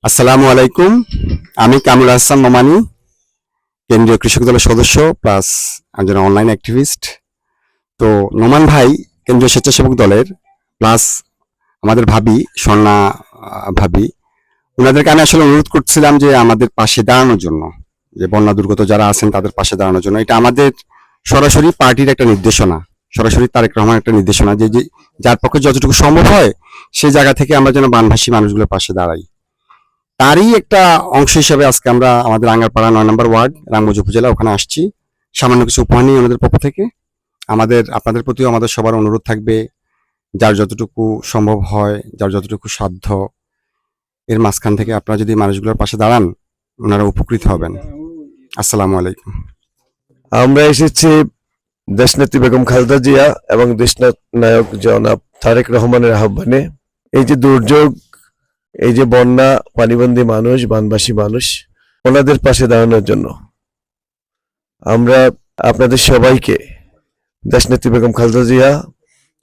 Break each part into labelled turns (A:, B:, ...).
A: আসসালামু আলাইকুম। আমি কামরুল হাসান নোমানী, কেন্দ্রীয় কৃষক দলের সদস্য প্লাস একজন অনলাইন অ্যাক্টিভিস্ট। তো নোমান ভাই কেন্দ্রীয় স্বেচ্ছাসেবক দলের প্লাস আমাদের ভাবি স্বর্ণা ভাবি, ওনাদেরকে আমি আসলে অনুরোধ করছিলাম যে আমাদের পাশে দাঁড়ানোর জন্য, যে বন্যা দুর্গত যারা আছেন তাদের পাশে দাঁড়ানোর জন্য। এটা আমাদের সরাসরি পার্টির একটা নির্দেশনা, সরাসরি তারেক রহমান একটা নির্দেশনা যে যার পক্ষে যতটুকু সম্ভব হয় সেই জায়গা থেকে আমরা যেন বানভাসী মানুষগুলোর পাশে দাঁড়াই। তারই একটা অংশ হিসেবে আজকে আমরা আমাদের আঙ্গারপাড়া ৯ নম্বর ওয়ার্ড রামগঞ্জ উপজেলা ওখানে আসছি সামান্য কিছু উপহার নিয়ে ওনাদের পক্ষ থেকে। আপনাদের প্রতিও আমাদের সবার অনুরোধ থাকবে, যার যতটুকু সম্ভব হয়, যার যতটুকু সাধ্য, এর মাঝখান থেকে আপনারা যদি মানুষগুলোর পাশে দাঁড়ান, ওনারা উপকৃত হবেন। আসসালামু আলাইকুম।
B: আমরা এসেছি দেশনেত্রী বেগম খালেদা জিয়া এবং দেশনায়ক জনাব তারেক রহমানের আহ্বানে। এই যে দুর্যোগ, এই যে বন্যা, পানিবন্দী মানুষ, বানবাসী মানুষ, ওনাদের পাশে দাঁড়ানোর জন্য আমরা আপনাদের সবাইকে দেশনেত্রী বেগম খালেদা জিয়া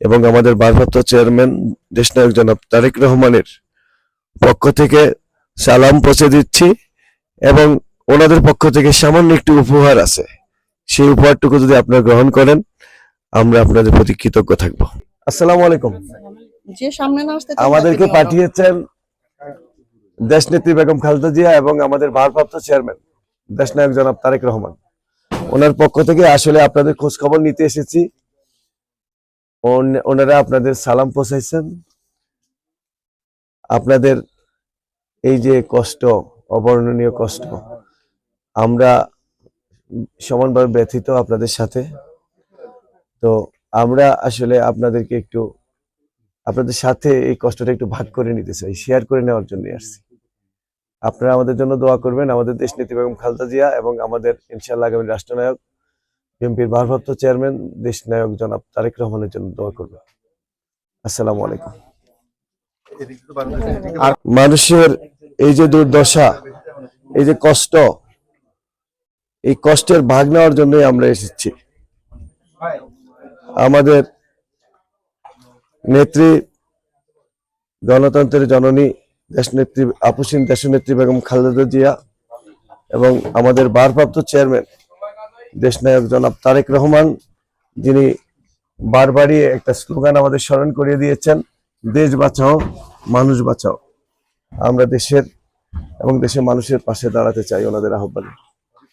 B: এবং আমাদের ভারপ্রাপ্ত চেয়ারম্যান দেশনায়ক জনাব তারেক রহমানের পক্ষ থেকে সালাম পৌঁছে দিচ্ছি এবং ওনাদের পক্ষ থেকে সামান্য একটি উপহার আছে, সেই উপহারটুকু যদি আপনারা গ্রহণ করেন আমরা আপনাদের প্রতি কৃতজ্ঞ থাকবো। আসসালামু আলাইকুম।
C: যে সামনে না আসতে
B: আমাদেরকে পাঠিয়েছেন দেশনেত্রী বেগম খালেদা জিয়া এবং আমাদের ভারপ্রাপ্ত চেয়ারম্যান দেশনায়ক জনাব তারেক রহমান, ওনার পক্ষ থেকে আসলে আপনাদের খোঁজ খবর নিতে এসেছি। ওনারা আপনাদের সালাম পৌঁছাইছেন। আপনাদের এই যে কষ্ট, অবর্ণনীয় কষ্ট, আমরা সমানভাবে ব্যথিত আপনাদের সাথে। তো আমরা আসলে আপনাদেরকে একটু, আপনাদের সাথে এই কষ্টটা একটু ভাগ করে নিতে চাই, শেয়ার করে নেওয়ার জন্য আসছি। আপনারা আমাদের জন্য দোয়া করবেন, আমাদের দেশনেত্রী বেগম খালেদা জিয়া এবং আমাদের ইনশাআল্লাহ আগামী রাষ্ট্রনায়ক বিএনপির ভারপ্রাপ্ত চেয়ারম্যান দেশনায়ক জনাব তারেক রহমানের জন্য দোয়া করবেন। আসসালামু আলাইকুম। আর মানুষের এই যে দুর্দশা, এই যে কষ্ট, এই কষ্টের ভাগ নেওয়ার জন্যই আমরা এসেছি। আমাদের নেত্রী, গণতন্ত্রের জননী দেশনেত্রী আপসীন দেশনেত্রী বেগম খালেদা জিয়া এবং আমাদের ভারপ্রাপ্ত চেয়ারম্যান দেশনায়ক জনাব তারেক রহমান, যিনি বারবারই একটা স্লোগান আমাদের স্মরণ করিয়ে দিয়েছেন, দেশ বাঁচাও মানুষ বাঁচাও। আমরা দেশের এবং দেশের মানুষের পাশে দাঁড়াতে চাই ওনাদের আহ্বানে।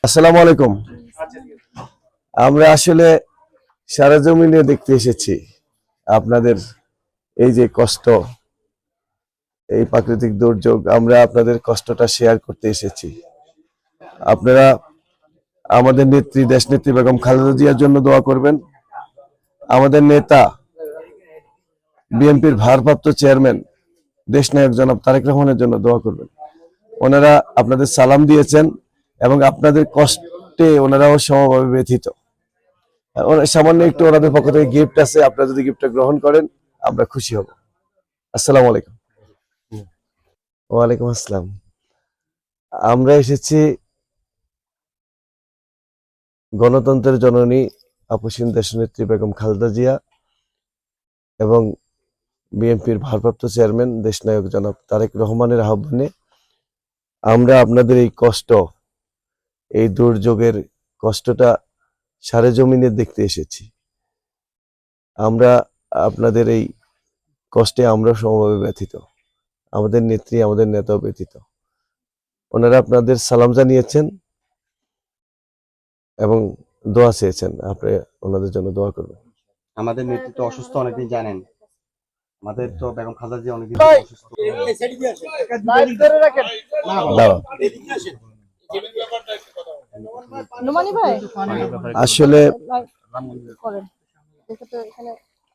B: আসসালামু আলাইকুম। আমরা আসলে সারা জমিনে দেখতে এসেছি আপনাদের এই যে কষ্ট, এই প্রাকৃতিক দুর্যোগ, আমরা আপনাদের কষ্টটা শেয়ার করতে এসেছি। আপনারা আমাদের নেত্রী দেশনেত্রী বেগম খালেদা জিয়ার জন্য দোয়া করবেন, আমাদের নেতা বিএনপির ভারপ্রাপ্ত চেয়ারম্যান দেশনায়ক জনাব তারেক রহমানের জন্য দোয়া করবেন। ওনারা আপনাদের সালাম দিয়েছেন এবং আপনাদের কষ্টে ওনারাও সমভাবে ব্যথিত। সামান্য একটু ওনাদের পক্ষ থেকে গিফট আছে, আপনারা যদি গিফটটা গ্রহণ করেন আমরা খুশি হব। আসসালামু আলাইকুম। ওয়ালাইকুম আসসালাম। আমরা এসেছি গণতন্ত্রের জননী আপসীন দেশনেত্রী বেগম খালেদা জিয়া এবং বিএনপির ভারপ্রাপ্ত চেয়ারম্যান দেশনায়ক জনাব তারেক রহমানের আহ্বানে আমরা আপনাদের এই কষ্ট, এই দুর্যোগের কষ্টটা সারে জমিনে দেখতে এসেছি। আমরা আপনাদের এই কষ্টে আমরা সমভাবে ব্যথিত, আমাদের নেত্রী, আমাদের নেতাও ব্যথিত। ওনারা আপনাদের সালাম জানিয়েছেন এবং দোয়া চেয়েছেন, আপনি ওনাদের জন্য দোয়া করবেন।
A: আমাদের নেতৃত্ব অসুস্থ, অনেকেই জানেন। আমাদের তো বেগম খালেদা জিয়া অনেকদিন অসুস্থ।
B: আসলে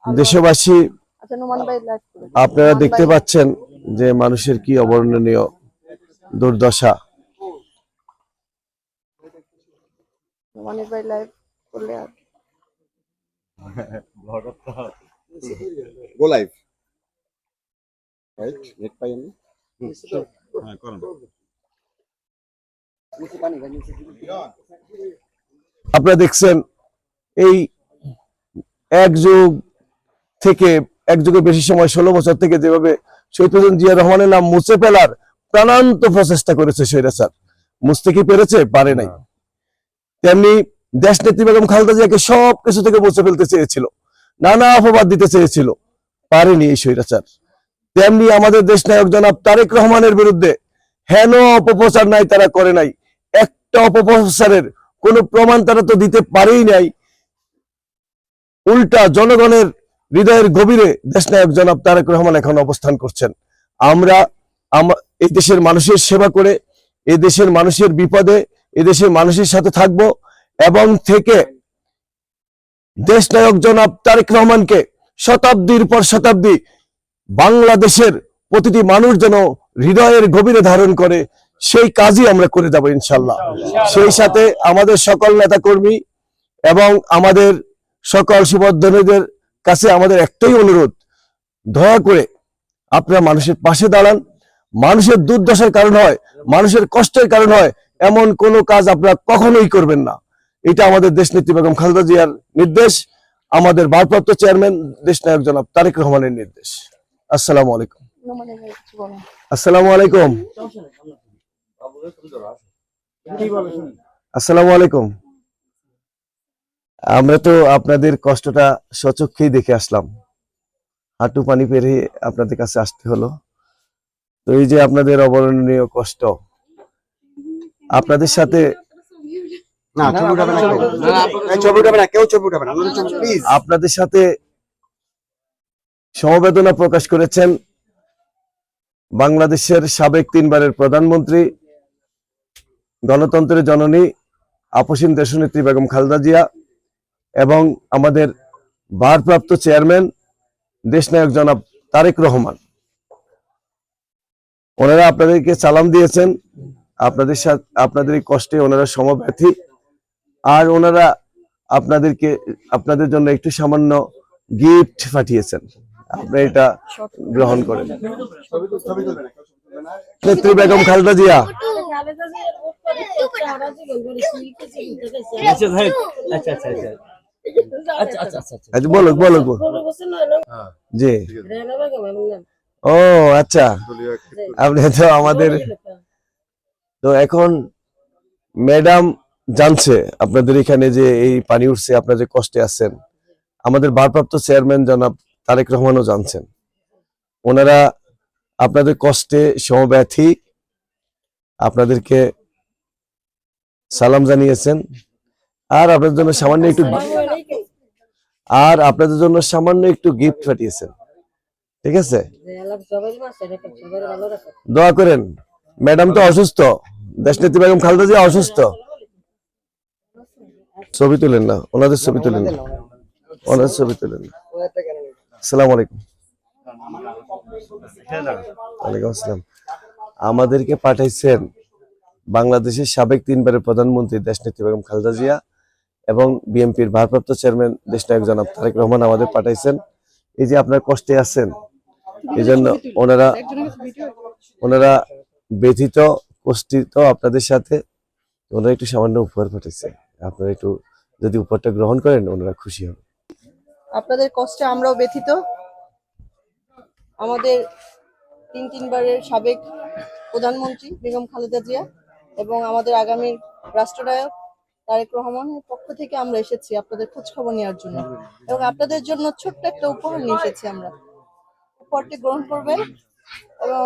B: দেশবাসী, আপনারা দেখতে পাচ্ছেন যে মানুষের কি অবর্ণনীয় দুর্দশা।
A: গো লাইভ, রাইট? নেট পাই আমি। হ্যাঁ, করুন।
B: আপনারা দেখছেন এই এক যুগের বেশি সময়, 16 বছর থেকে যেভাবে শহীদ প্রেসিডেন্ট জিয়া রহমানের নাম মুছে ফেলার প্রাণান্ত প্রচেষ্টা করেছে স্বৈরাচার। মুছতে কি পেরেছে? পারে নাই। তেমনি দেশ নেত্রী বেগম খালেদা জিয়াকে সব কিছু থেকে মুছে ফেলতে চেয়েছিল, নানা অপবাদ দিতে চেয়েছিল, পারেনি এই স্বৈরাচার। তেমনি আমাদের দেশ নায়ক জনাব তারেক রহমানের বিরুদ্ধে হেন অপপ্রচার নাই, তারা করে নাই। একটা অপপ্রচারের কোন প্রমাণ তারা তো দিতে পারেই নাই। উল্টা জনগণের হৃদয়ের গভীরে দেশ নায়ক জনাব তারেক রহমান এখন অবস্থান করছেন। আমরা এই দেশের মানুষের সেবা করে, এই দেশের মানুষের বিপদে এই দেশের মানুষের সাথে থাকব এবং থেকে দেশ নায়ক জনাব তারেক রহমানকে শতাব্দীর পর শতাব্দী বাংলাদেশের প্রতিটি মানুষ যেন হৃদয়ের গভীরে ধারণ করে, সেই কাজই আমরা করে যাব ইনশাল্লাহ। সেই সাথে আমাদের সকল নেতাকর্মী এবং আমাদের সকল সুবর্ণদের কাছে আমাদের একটাই অনুরোধ, দয়া করে আপনারা মানুষের পাশে দাঁড়ান। মানুষের দুর্দশার কারণ হয়, মানুষের কষ্টের কারণ হয়, এমন কোন কাজ আপনারা কখনোই করবেন না। এটা আমাদের দেশনেত্রী বেগম খালেদা জিয়ার নির্দেশ, আমাদের ভারপ্রাপ্ত চেয়ারম্যান দেশ নায়ক জনাব তারেক রহমানের নির্দেশ। আসসালামু আলাইকুম।
C: নোমানের ভাই কিছু বলেন।
B: আসসালামু আলাইকুম। আসসালামু আলাইকুম। আমরা তো আপনাদের কষ্টটা সচক্ষেই দেখে আসলাম, হাঁটু পানি পেরিয়ে আপনাদের কাছে আসতে হলো। তো এই যে আপনাদের অবর্ণনীয় কষ্ট, আপনাদের সাথে
A: না ছবি উঠাবে না, ছবি উঠাবে না, কেউ ছবি উঠাবে না, প্লিজ।
B: আপনাদের সাথে সমবেদনা প্রকাশ করেছেন বাংলাদেশের সাবেক 3 বারের প্রধানমন্ত্রী, গণতন্ত্রের জননী আপসীন দেশনেত্রী বেগম খালেদা জিয়া এবং আমাদের ভারপ্রাপ্ত চেয়ারম্যান দেশনায়ক জনাব তারেক রহমান। ওনারা আপনাদেরকে সালাম দিয়েছেন, আপনাদের সাথে আপনাদের এই কষ্টে ওনারা সমব্যথী, আর ওনারা আপনাদের জন্য একটু সামান্য গিফট পাঠিয়েছেন, আপনি এটা গ্রহণ করেন। নেত্রী বেগম খালেদা জিয়া, বলো বলো জি। ও আচ্ছা, আপনি তো আমাদের, তো এখন ম্যাডাম জানছে আপনাদের এখানে যে এই পানি উঠছে, আপনারা যে কষ্টে আছেন, আমাদের ভারপ্রাপ্ত চেয়ারম্যান জনাব তারেক রহমানও জানছেন। ওনারা আপনাদের কষ্টে সমব্যথী, আপনাদেরকে সালাম জানিয়েছেন, আর আপনাদের জন্য সামান্য একটু গিফট পাঠিয়েছেন। ঠিক আছে, দোয়া করেন। ম্যাডাম তো অসুস্থ, দেশনেত্রী বেগম খালেদা জিয়া অসুস্থ। ছবি তুলেন না, ওনাদের ছবি তুলেন না, ওনাদের ছবি তুলেন না। আসসালামু আলাইকুম। ওয়ালাইকুম আসসালাম। আমাদেরকে পাঠাইছেন বাংলাদেশের সাবেক 3 বারের প্রধানমন্ত্রী দেশনেত্রী বেগম খালেদা জিয়া এবং বিএনপির ভারপ্রাপ্ত চেয়ারম্যান দেশনায়ক জনাব তারেক রহমান আমাদের পাঠাইছেন। এই যে আপনার কষ্টে আছেন, এই জন্য ওনারা ব্যথিত, কষ্টিত আপনাদের সাথে, ওনারা একটু সামান্য উপহার পাঠিয়েছে। আপনারা একটু যদি উপহারটা গ্রহণ করেন, ওনারা খুশি হবে।
C: আপনাদের কষ্টে আমরাও ব্যথিত। আমাদের 3 বারের সাবেক প্রধানমন্ত্রী বেগম খালেদা জিয়া এবং আমাদের আগামী রাষ্ট্রনায়ক তারেক রহমানের পক্ষ থেকে আমরা এসেছি আপনাদের খোঁজ খবর নেওয়ার জন্য, এবং আপনাদের জন্য ছোট্ট একটা উপহার নিয়ে এসেছি আমরা। উপহারটি গ্রহণ করবেন এবং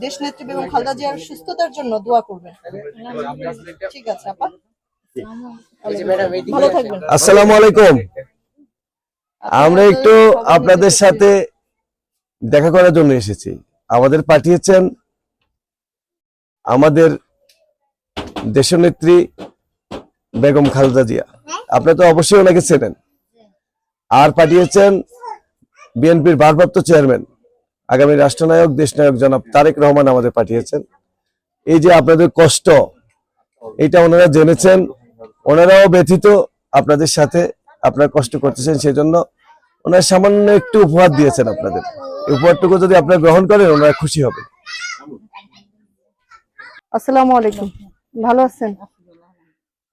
C: দেশনেত্রী বেগম খালেদা জিয়ার সুস্থতার জন্য দোয়া করবেন। ঠিক আছে আপা, ভালো থাকবেন।
B: আসসালামু আলাইকুম। আমরা একটু আপনাদের সাথে দেখা করার জন্য এসেছি। আমাদের পাঠিয়েছেন আমাদের দেশনেত্রী বেগম খালেদা জিয়া, আপনারা তো অবশ্যই ওনাকে চেনেন। আর পাঠিয়েছেন বিএনপির ভারপ্রাপ্ত চেয়ারম্যান আগামী রাষ্ট্রনায়ক দেশনায়ক জনাব তারেক রহমান আমাদের পাঠিয়েছেন। এই যে আপনাদের কষ্ট, এটা ওনারা জেনেছেন, ওনারাও ব্যথিত আপনাদের সাথে, আপনারা কষ্ট করতেছেন, সেই জন্য ওনারা সামান্য একটু উপহার দিয়েছেন আপনাদের। এই উপহারটুকু যদি আপনারা গ্রহণ করেন, ওনারা খুশি হবে।
C: আসসালামু আলাইকুম, ভালো আছেন?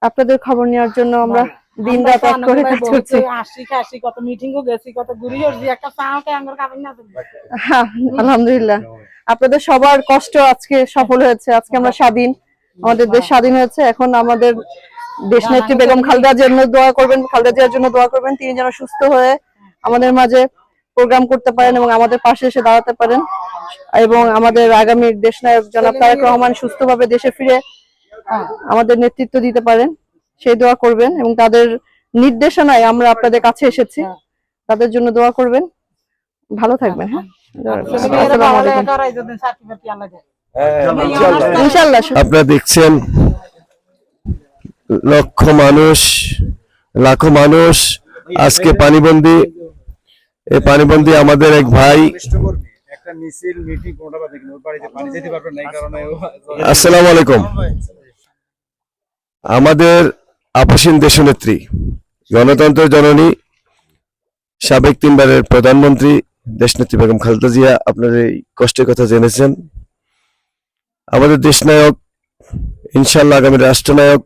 C: আপনাদের খবর নেওয়ার জন্য আমরা দিন রাত এক করে কাজ করছে।
D: আসি খাসি কত মিটিংও গেছি কত ঘুরি আসছি একটা চাওকে আঙ্গুর খাবেন না
C: হ্যাঁ, আলহামদুলিল্লাহ আপনাদের সবার কষ্ট আজকে সফল হয়েছে। আজকে আমরা স্বাধীন, আমাদের দেশ স্বাধীন হয়েছে। এখন আমাদের দেশ নেত্রী বেগম খালেদার জন্য দোয়া করবেন, খালেদা জিয়ার জন্য দোয়া করবেন, তিনি যেন সুস্থ হয়ে আমাদের মাঝে প্রোগ্রাম করতে পারেন এবং আমাদের পাশে এসে দাঁড়াতে পারেন, এবং আমাদের আগামী দেশ নায়ক জনাব তারেক রহমান সুস্থভাবে দেশে ফিরে আমাদের নেতৃত্ব দিতে পারেন, সেই দোয়া করবেন। এবং তাদের নির্দেশনায় আমরা আপনাদের কাছে এসেছি, তাদের জন্য দোয়া করবেন। ভালো থাকবেন। হ্যাঁ, আসসালামু আলাইকুম। ইনশাআল্লাহ।
B: আপনারা দেখছেন লক্ষ মানুষ, লাখো মানুষ আজকে পানিবন্দী। এই পানিবন্দী আমাদের এক ভাই। আসসালামু আলাইকুম। আমাদের আপসীন দেশনেত্রী, গণতন্ত্রের জননী, সাবেক 3বারের প্রধানমন্ত্রী দেশনেত্রী বেগম খালেদা জিয়া আপনার এই কষ্টের কথা জেনেছেন। আমাদের দেশনায়ক, ইনশাআল্লাহ আগামী রাষ্ট্রনায়ক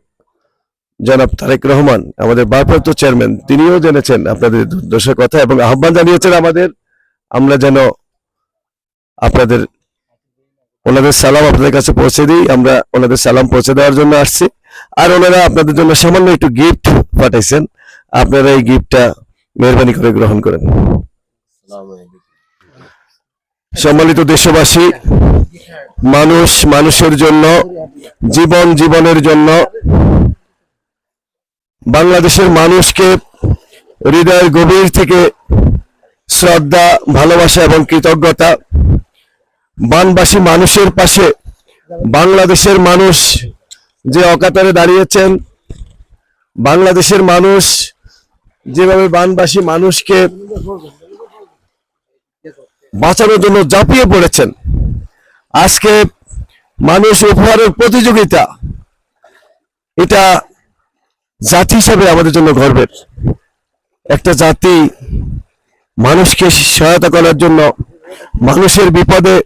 B: জনাব তারেক রহমান, আমাদের ভারপ্রাপ্ত চেয়ারম্যান, তিনিও জেনেছেন আপনাদের দুর্দশার কথা এবং আহ্বান জানিয়েছেন আমরা যেন আপনাদের ওনাদের সালাম আপনাদের কাছে পৌঁছে দিই। আমরা ওনাদের সালাম পৌঁছে দেওয়ার জন্য আসছি। আর ওনারা আপনাদের জন্য সামান্য একটু গিফট পাঠাইছেন, আপনারা এই গিফটটা মেহরবানি করে গ্রহণ করেন। সম্মানিত দেশবাসী, মানুষ মানুষের জন্য, জীবন জীবনের জন্য, বাংলাদেশের মানুষকে হৃদয়ের গভীর থেকে শ্রদ্ধা, ভালোবাসা এবং কৃতজ্ঞতা। বানবাসী মানুষের পাশে বাংলাদেশের মানুষ যে অকাতরে দাঁড়িয়েছেন, বাংলাদেশের মানুষ যেভাবে বানবাসী মানুষকে বাঁচানোর জন্য ঝাঁপিয়ে পড়েছেন। আজকে মানুষ উপহারের প্রতিযোগিতা, এটা জাতি হিসাবে আমাদের জন্য গর্বের। একটা জাতি মানুষকে সহায়তা করার জন্য, মানুষের বিপদে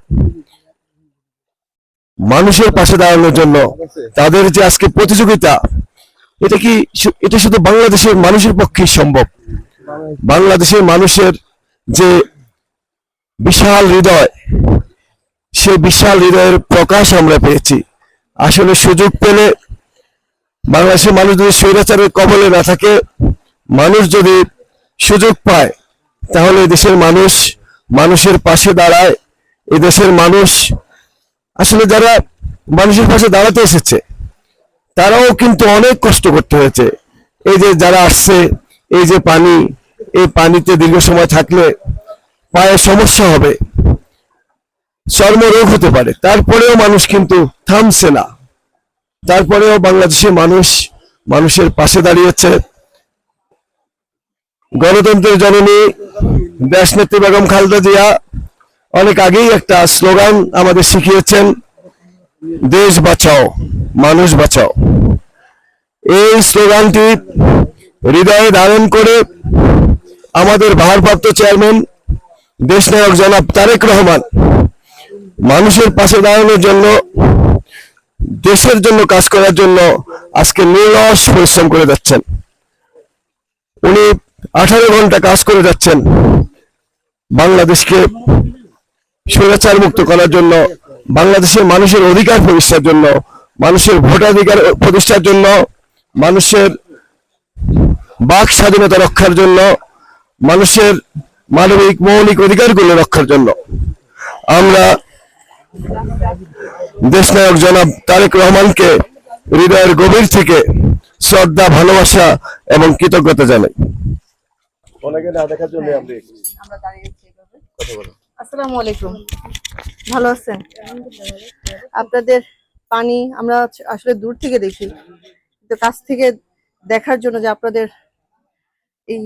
B: মানুষের পাশে দাঁড়ানোর জন্য তাদের যে আজকে প্রতিযোগিতা, এটা শুধু বাংলাদেশের মানুষের পক্ষেই সম্ভব। বাংলাদেশের মানুষের যে বিশাল হৃদয়, সেই বিশাল হৃদয়ের প্রকাশ আমরা পেয়েছি। আসলে সুযোগ পেলে বাংলাদেশের মানুষ যদি স্বৈরাচারের কবলে না থাকে, মানুষ যদি সুযোগ পায়, তাহলে দেশের মানুষ মানুষের পাশে দাঁড়ায়। এই দেশের মানুষ আসলে যারা মানুষের পাশে দাঁড়াতে এসেছে, তারাও কিন্তু অনেক কষ্ট করতে হয়েছে। এই যে যারা আসছে, এই যে পানি, এই পানিতে দীর্ঘ সময় থাকলে পায়ে সমস্যা হবে, চর্মরোগ হতে পারে, তারপরেও মানুষ কিন্তু থামছে না। তারপরেও বাংলাদেশের মানুষ মানুষের পাশে দাঁড়িয়েছে। গণতন্ত্রের জননী দেশনেত্রী বেগম খালেদা জিয়া অনেক আগেই একটা স্লোগান আমাদের শিখিয়েছেন, দেশ বাঁচাও, মানুষ বাঁচাও। এই স্লোগানটি হৃদয়ে ধারণ করে আমাদের ভারপ্রাপ্ত চেয়ারম্যান দেশনায়ক জনাব তারেক রহমান মানুষের পাশে দাঁড়ানোর জন্য, দেশের জন্য কাজ করার জন্য আজকে নিরলস পরিশ্রম করে যাচ্ছেন। উনি 18 ঘন্টা কাজ করে যাচ্ছেন বাংলাদেশকে স্বৈরাচার মুক্ত করার জন্য, বাংলাদেশের মানুষের অধিকার প্রতিষ্ঠার জন্য, মানুষের ভোটাধিকার প্রতিষ্ঠার জন্য, মানুষের বাক স্বাধীনতা রক্ষার জন্য, মানুষের মানবিক মৌলিক অধিকারগুলো রক্ষার জন্য। আমরা দেশনায়ক জনাব তারেক রহমানকে হৃদয়ের গভীর থেকে শ্রদ্ধা, ভালোবাসা এবং কৃতজ্ঞতা জানাই।
C: আসসালামু আলাইকুম। ভালো আছেন? আপনাদের পানি আমরা আসলে দূর থেকে দেখি, কিন্তু কাছ থেকে দেখার জন্য যে আপনাদের এই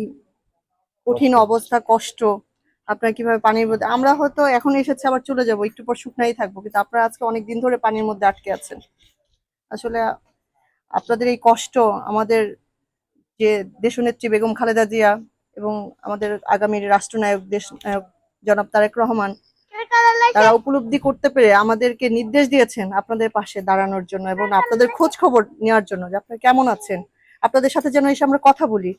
C: কঠিন অবস্থা, কষ্ট, আপনারা কিভাবে পানির মধ্যে, আমরা হয়তো এখন এসেছি আবার চলে যাব, একটু পর শুকনাই থাকবো, কিন্তু আপনারা আজকে অনেক দিন ধরে পানির মধ্যে আটকে আছেন। আসলে আপনাদের এই কষ্ট আমাদের যে দেশনেত্রী বেগম খালেদা জিয়া এবং আমাদের আগামী রাষ্ট্রনায়ক দেশ নায়ক জনাব তারেক রহমান, তারা উপলব্ধি করতে পেরে আমাদেরকে নির্দেশ দিয়েছেন আপনাদের পাশে দাঁড়ানোর জন্য এবং আপনাদের খোঁজ খবর নেওয়ার জন্য যে আপনারা কেমন আছেন, আপনাদের সাথে যেন এসে আমরা কথা বলি,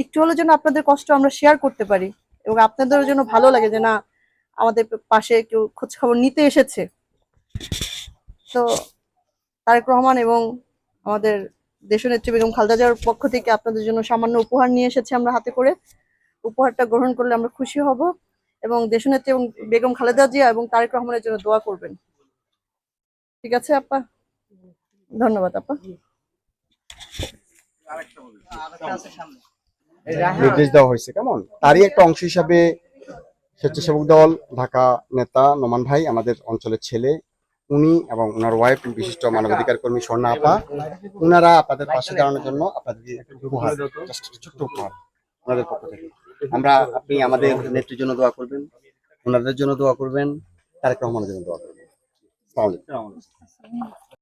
C: একটু হলেও যেন আপনাদের কষ্ট আমরা শেয়ার করতে পারি, এবং আপনাদেরও যেন ভালো লাগে যে না আমাদের পাশে কেউ খোঁজ খবর নিতে এসেছে। তো তারেক রহমান এবং আমাদের দেশনেত্রী বেগম খালেদা জিয়ার পক্ষ থেকে আপনাদের জন্য সামান্য উপহার নিয়ে এসেছি আমরা হাতে করে। উপহারটা গ্রহণ করলে আমরা খুশি হব, এবং দেশনেত্রী এবং বেগম খালেদা জিয়া এবং তারেক রহমানের জন্য দোয়া করবেন। ঠিক আছে আপা, ধন্যবাদ আপা।
A: নির্দেশ দেওয়া হয়েছে, কেমন তারই একটা অংশ হিসাবে স্বেচ্ছাসেবক দল ঢাকা নেতা নোমান ভাই, আমাদের অঞ্চলের ছেলে, উনি এবং ওনার ওয়াইফ বিশিষ্ট মানবাধিকার কর্মী স্বর্ণা আপা, ওনারা আপনাদের পাশে দাঁড়ানোর জন্য আপনাদের একটা উপহার, just একটা ছোট্ট উপহার ওনাদের পক্ষ থেকে। আপনি আমাদের নেত্রীর জন্য দোয়া করবেন, ওনাদের জন্য দোয়া করবেন, তারেক রহমানের জন্য দোয়া করবেন। আসসালামু আলাইকুম।